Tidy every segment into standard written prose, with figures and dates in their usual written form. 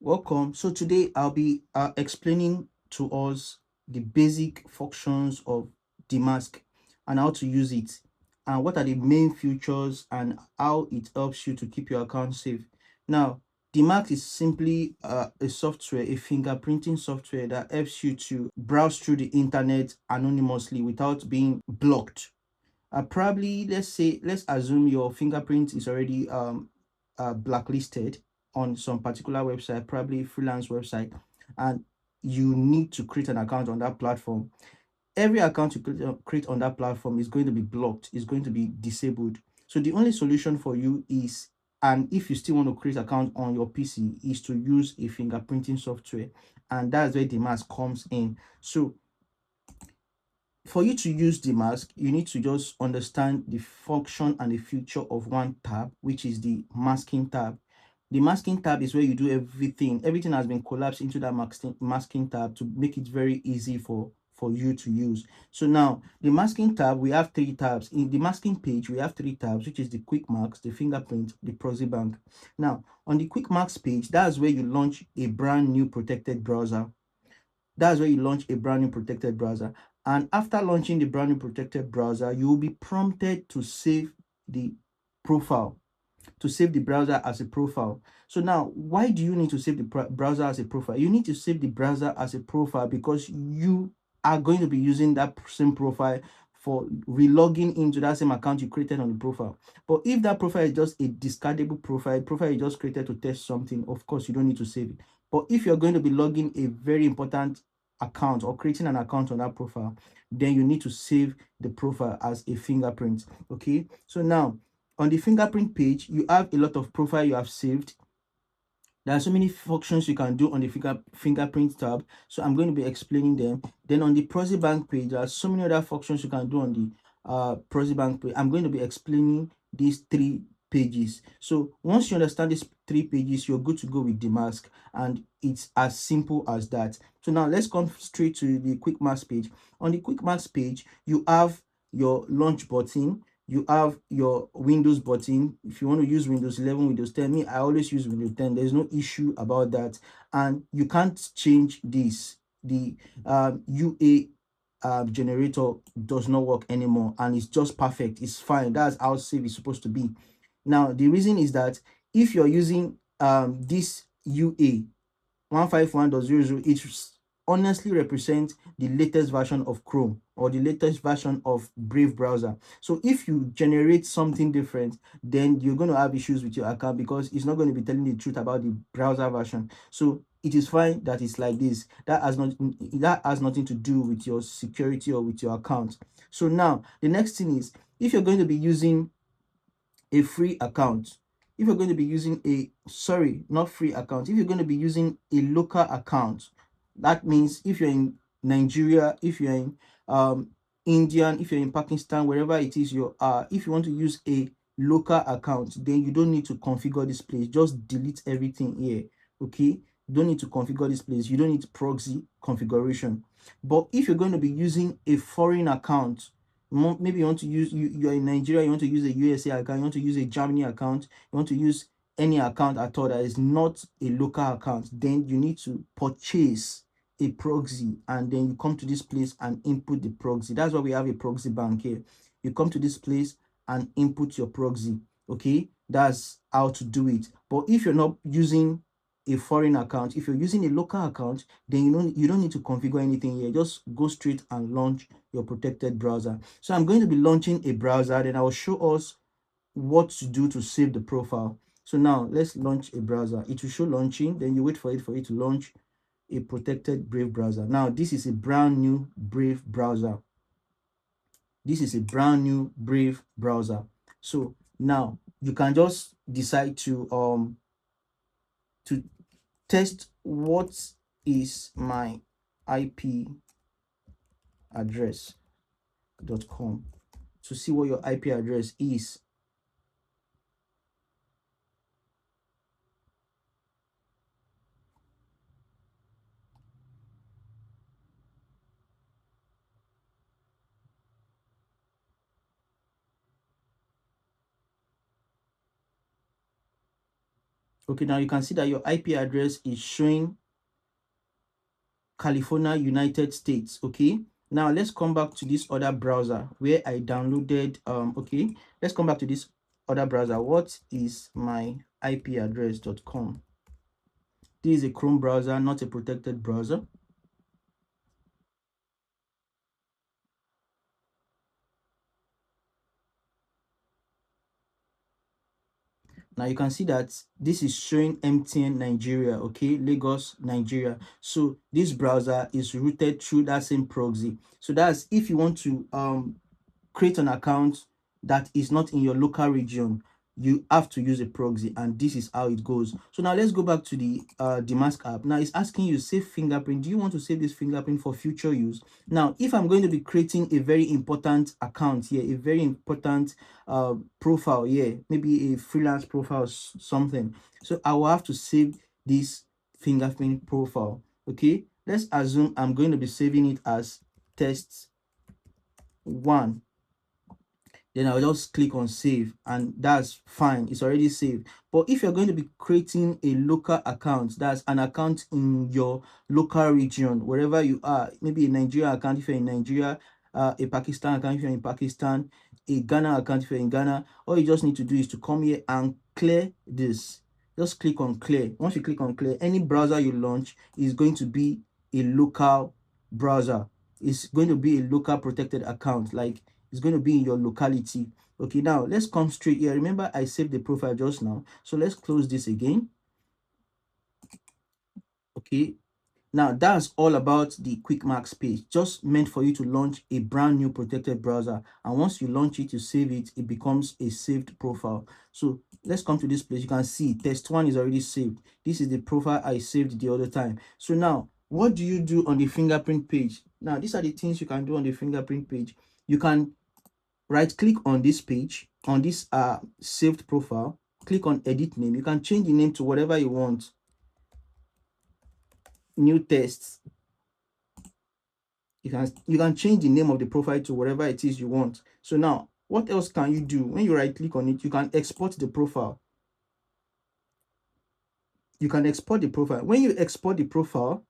Welcome. So today I'll be explaining to us the basic functions of DMask and how to use it, and what are the main features and how it helps you to keep your account safe. Now, DMask is simply a software, a fingerprinting software that helps you to browse through the internet anonymously without being blocked. Probably, let's assume your fingerprint is already blacklisted on some particular website, probably freelance website, and you need to create an account on that platform. Every account you create on that platform is going to be blocked, is going to be disabled. So the only solution for you is, and if you still want to create account on your PC, is to use a fingerprinting software, and that's where the mask comes in. So for you to use the mask, you need to just understand the function and the feature of one tab, which is the masking tab. The masking tab is where you do everything. Everything has been collapsed into that masking tab to make it very easy for you to use. So now the masking tab, we have three tabs. In the masking page, we have three tabs, which is the quick marks, the fingerprint, the proxy bank. Now on the quick marks page, that's where you launch a brand new protected browser. That's where you launch a brand new protected browser. And after launching the brand new protected browser, you will be prompted to save the profile, to save the browser as a profile. So now, why do you need to save the browser as a profile? You need to save the browser as a profile because you are going to be using that same profile for relogging into that same account you created on the profile. But if that profile is just a discardable profile you just created to test something, of course, you don't need to save it. But if you're going to be logging a very important account or creating an account on that profile, then you need to save the profile as a fingerprint. Okay, so now on the fingerprint page, you have a lot of profile you have saved. There are so many functions you can do on the fingerprint tab, so I'm going to be explaining them. Then on the Proxy Bank page, there are so many other functions you can do on the Proxy Bank page. I'm going to be explaining these three pages. So once you understand these three pages, you're good to go with the mask, and it's as simple as that. So now let's come straight to the quick mask page. On the quick mask page, you have your launch button, you have your Windows button. If you want to use Windows 11, Windows 10, me, I always use Windows 10. There's no issue about that. And you can't change this. The UA generator does not work anymore, and it's just perfect. It's fine. That's how safe it's supposed to be. Now, the reason is that if you're using this UA 151.00, it honestly represents the latest version of Chrome or the latest version of Brave browser. So if you generate something different, then you're going to have issues with your account because it's not going to be telling the truth about the browser version. So it is fine that it's like this. That has nothing to do with your security or with your account. So now the next thing is, if you're going to be using a free account, if you're going to be using a, sorry, not free account, if you're going to be using a local account, that means if you're in Nigeria, if you're in Indian, if you're in Pakistan, wherever it is you are, if you want to use a local account, then you don't need to configure this place. Just delete everything here. Okay, you don't need to configure this place. You don't need proxy configuration. But if you're going to be using a foreign account, maybe you want to use, you're in Nigeria, you want to use a USA account, you want to use a Germany account, you want to use any account at all that is not a local account, then you need to purchase a proxy, and then you come to this place and input the proxy. That's why we have a proxy bank here. You come to this place and input your proxy. Okay, that's how to do it. But if you're not using a foreign account, if you're using a local account, then you don't need to configure anything here. Just go straight and launch your protected browser. So I'm going to be launching a browser, then I will show us what to do to save the profile. So now let's launch a browser. It will show launching, then you wait for it to launch a protected Brave browser. Now this is a brand new Brave browser. This is a brand new Brave browser. So now you can just decide to test what is my IP address.com to see what your IP address is. Okay, now you can see that your IP address is showing California, United States. Okay, now let's come back to this other browser where I downloaded. Okay, let's come back to this other browser. What is my IP address.com? This is a Chrome browser, not a protected browser. Now you can see that this is showing MTN Nigeria, okay, Lagos, Nigeria. So this browser is routed through that same proxy. So that's if you want to create an account that is not in your local region, you have to use a proxy, and this is how it goes. So now let's go back to the DMask app. Now it's asking you save fingerprint. Do you want to save this fingerprint for future use? Now if I'm going to be creating a very important account here, a very important profile here, maybe a freelance profile, something, so I will have to save this fingerprint profile. Okay, let's assume I'm going to be saving it as test 1. Then I'll just click on save, and that's fine, it's already saved. But if you're going to be creating a local account, that's an account in your local region, wherever you are, maybe a Nigeria account if you're in Nigeria, a Pakistan account if you're in Pakistan, a Ghana account if you're in Ghana, all you just need to do is to come here and clear this. Just click on clear. Once you click on clear, any browser you launch is going to be a local browser. It's going to be a local protected account, like it's going to be in your locality. Okay, now let's come straight here. Remember I saved the profile just now, so let's close this again. Okay, now that's all about the quick marks page, just meant for you to launch a brand new protected browser, and once you launch it, you save it, it becomes a saved profile. So let's come to this place. You can see test 1 is already saved. This is the profile I saved the other time. So now what do you do on the fingerprint page? Now these are the things you can do on the fingerprint page. You can right click on this page, on this saved profile, click on edit name. You can change the name to whatever you want. New tests. You can change the name of the profile to whatever it is you want. So now what else can you do? When you right click on it, you can export the profile. You can export the profile. When you export the profile,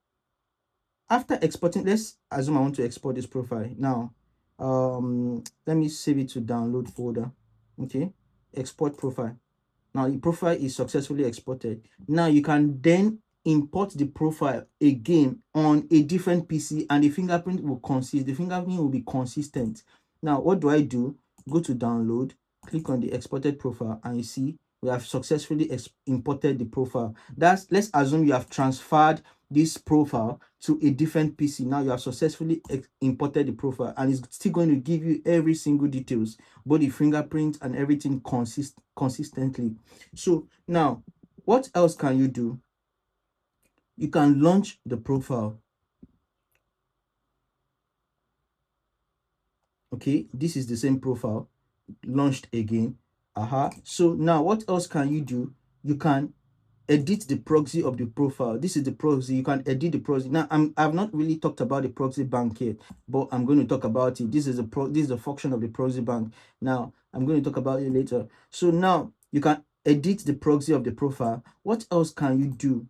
after exporting, let's assume I want to export this profile now. Let me save it to download folder. Okay, export profile. Now the profile is successfully exported. Now you can then import the profile again on a different PC, and the fingerprint will consist. The fingerprint will be consistent. Now what do? Go to download, click on the exported profile, and you see we have successfully imported the profile. Let's assume you have transferred this profile to a different PC. Now you have successfully imported the profile, and it's still going to give you every single details, both the fingerprint and everything consistently. So now what else can you do? You can launch the profile. Okay, this is the same profile launched again. So now what else can you do? You can edit the proxy of the profile. This is the proxy. You can edit the proxy. Now I've not really talked about the proxy bank yet, but I'm going to talk about it. This is a function of the proxy bank. Now I'm going to talk about it later. So now you can edit the proxy of the profile. What else can you do?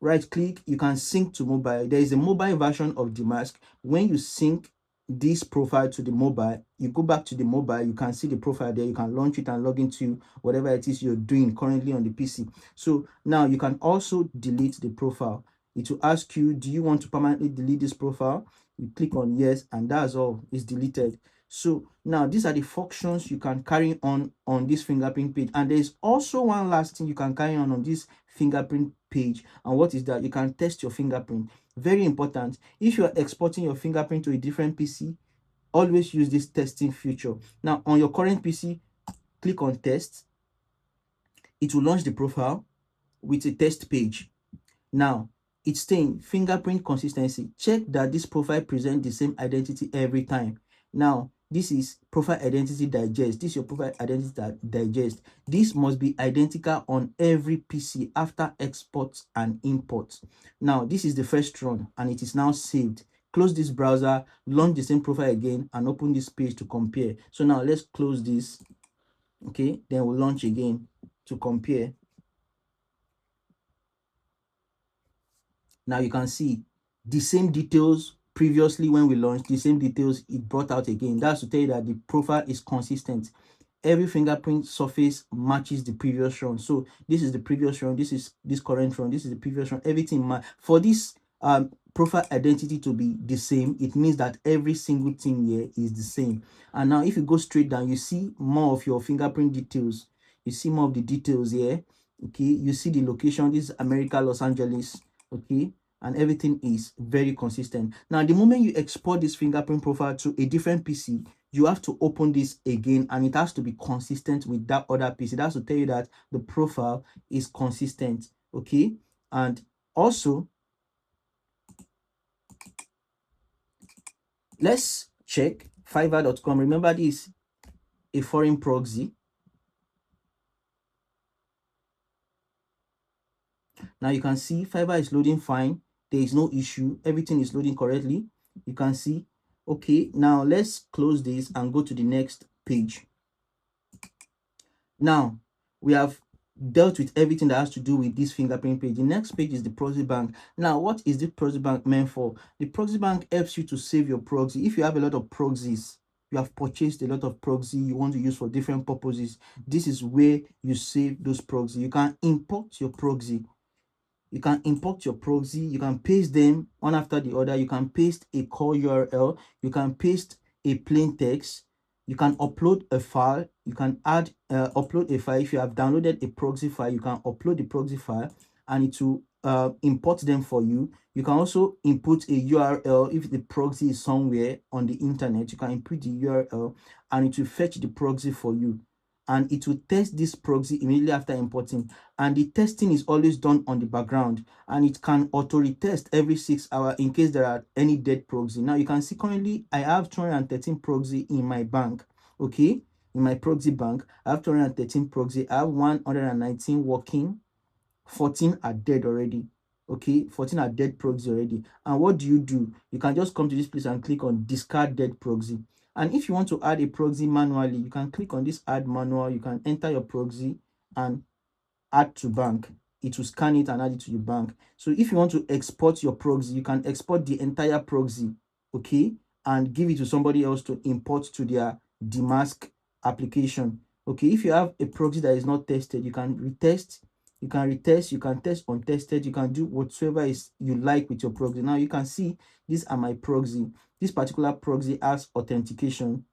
Right click, you can sync to mobile. There is a mobile version of DMask. When you sync this profile to the mobile, you go back to the mobile, you can see the profile there. You can launch it and log into whatever it is you're doing currently on the PC. So now you can also delete the profile. It will ask you, do you want to permanently delete this profile? You click on yes, and that's all, it's deleted. So now these are the functions you can carry on this fingerprint page. And there's also one last thing you can carry on this fingerprint page. And what is that? You can test your fingerprint. Very important. If you are exporting your fingerprint to a different PC, always use this testing feature. Now on your current PC, click on test. It will launch the profile with a test page. Now it's saying fingerprint consistency. Check that this profile presents the same identity every time. Now this is profile identity digest. This is your profile identity digest. This must be identical on every PC after export and import. Now this is the first run, and it is now saved. Close this browser, launch the same profile again, and open this page to compare. So now let's close this. Okay, then we'll launch again to compare. Now you can see the same details previously when we launched, the same details it brought out again. That's to tell you that the profile is consistent. Every fingerprint surface matches the previous run. So this is the previous run, this is this current run, this is the previous run, everything for this profile identity to be the same, it means that every single thing here is the same. And now if you go straight down, you see more of your fingerprint details. You see more of the details here. Okay, you see the location. This is America, Los Angeles. Okay, and everything is very consistent. Now the moment you export this fingerprint profile to a different PC, you have to open this again, and it has to be consistent with that other PC. That's to tell you that the profile is consistent. Okay, and also let's check Fiverr.com. Remember, this a foreign proxy. Now you can see Fiverr is loading fine. There is no issue. Everything is loading correctly. You can see. Okay, now let's close this and go to the next page. Now we have dealt with everything that has to do with this fingerprint page. The next page is the proxy bank. Now, what is the proxy bank meant for? The proxy bank helps you to save your proxy. If you have a lot of proxies, you have purchased a lot of proxy you want to use for different purposes, this is where you save those proxy. You can import your proxy. You can import your proxy. You can paste them one after the other. You can paste a core URL. You can paste a plain text. You can upload a file. You can add upload a file. If you have downloaded a proxy file, you can upload the proxy file and it will import them for you. You can also input a URL. If the proxy is somewhere on the internet, you can input the URL and it will fetch the proxy for you, and it will test this proxy immediately after importing. And the testing is always done on the background, and it can auto retest every 6 hours in case there are any dead proxy. Now you can see currently I have 213 proxy in my bank. Okay, in my proxy bank I have 213 proxy. I have 119 working, 14 are dead already. Okay, 14 are dead proxy already. And what do? You can just come to this place and click on discard dead proxy. And if you want to add a proxy manually, you can click on this add manual. You can enter your proxy and add to bank. It will scan it and add it to your bank. So if you want to export your proxy, you can export the entire proxy, okay, and give it to somebody else to import to their DMask application. Okay, if you have a proxy that is not tested, you can retest, you can retest, you can test untested, you can do whatsoever is you like with your proxy. Now you can see these are my proxy. This particular proxy has authentication.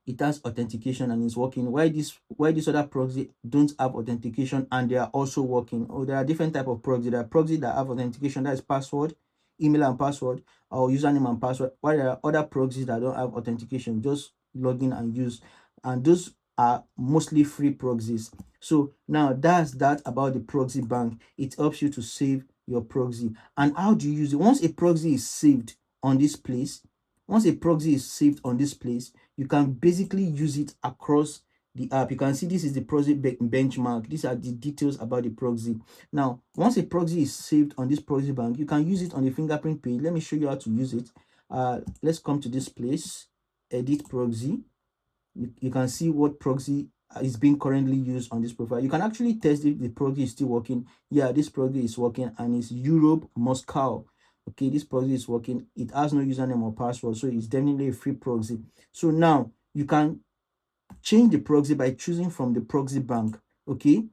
It has authentication and is working. Why this other proxy don't have authentication and they are also working? Oh, there are different type of proxy. There are proxy that have authentication, that is password, email and password, or username and password, while there are other proxies that don't have authentication, just log in and use, and those are mostly free proxies. So now that's that about the proxy bank. It helps you to save your proxy. And how do you use it? Once a proxy is saved on this place, you can basically use it across the app. You can see this is the proxy benchmark. These are the details about the proxy. Now, once a proxy is saved on this proxy bank, you can use it on the fingerprint page. Let me show you how to use it. Let's come to this place, edit proxy. You can see what proxy is being currently used on this profile. You can actually test if the proxy is still working. Yeah, this proxy is working and it's Europe, Moscow. Okay, this proxy is working. It has no username or password, so it's definitely a free proxy. So now you can change the proxy by choosing from the proxy bank. Okay,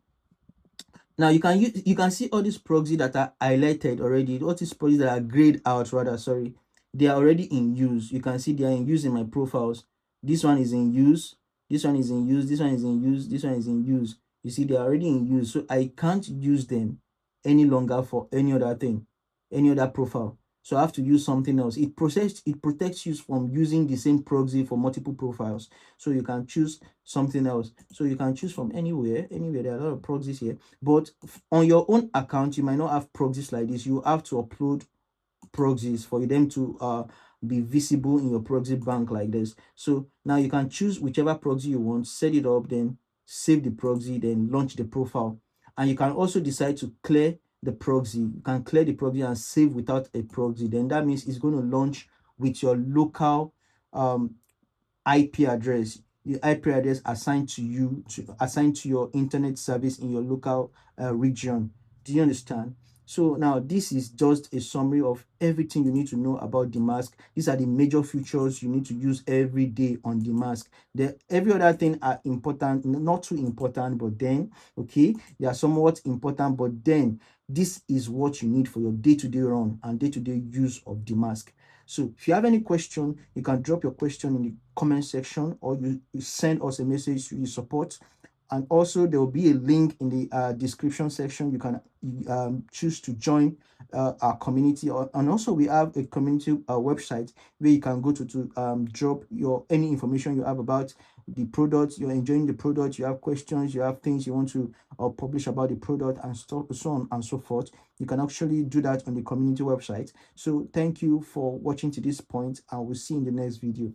now you can see all these proxy that are highlighted already. All these proxies that are grayed out, rather, sorry, they are already in use. You can see they are in use in my profiles. This one is in use, this one is in use, this one is in use, this one is in use. You see, they are already in use, so I can't use them any longer for any other thing, any other profile. So I have to use something else. It protects you from using the same proxy for multiple profiles. So you can choose something else. So you can choose from anywhere. There are a lot of proxies here. But on your own account, you might not have proxies like this. You have to upload proxies for them to be visible in your proxy bank like this. So now you can choose whichever proxy you want, set it up, then save the proxy, then launch the profile. And you can also decide to clear the proxy. You can clear the proxy and save without a proxy. Then that means it's going to launch with your local IP address, the IP address assigned to you, assigned to your internet service in your local region. Do you understand? So now this is just a summary of everything you need to know about DMask. These are the major features you need to use every day on DMask. Every other thing are important, not too important, but then, okay, they are somewhat important, but then this is what you need for your day-to-day run and day-to-day use of DMask. So if you have any question, you can drop your question in the comment section, or you send us a message to the support. And also there will be a link in the description section. You can choose to join our community, and also we have a community website where you can go to drop your any information you have about the product. You're enjoying the product, you have questions, you have things you want to publish about the product, and so on and so forth. You can actually do that on the community website. So thank you for watching to this point, and we'll see you in the next video.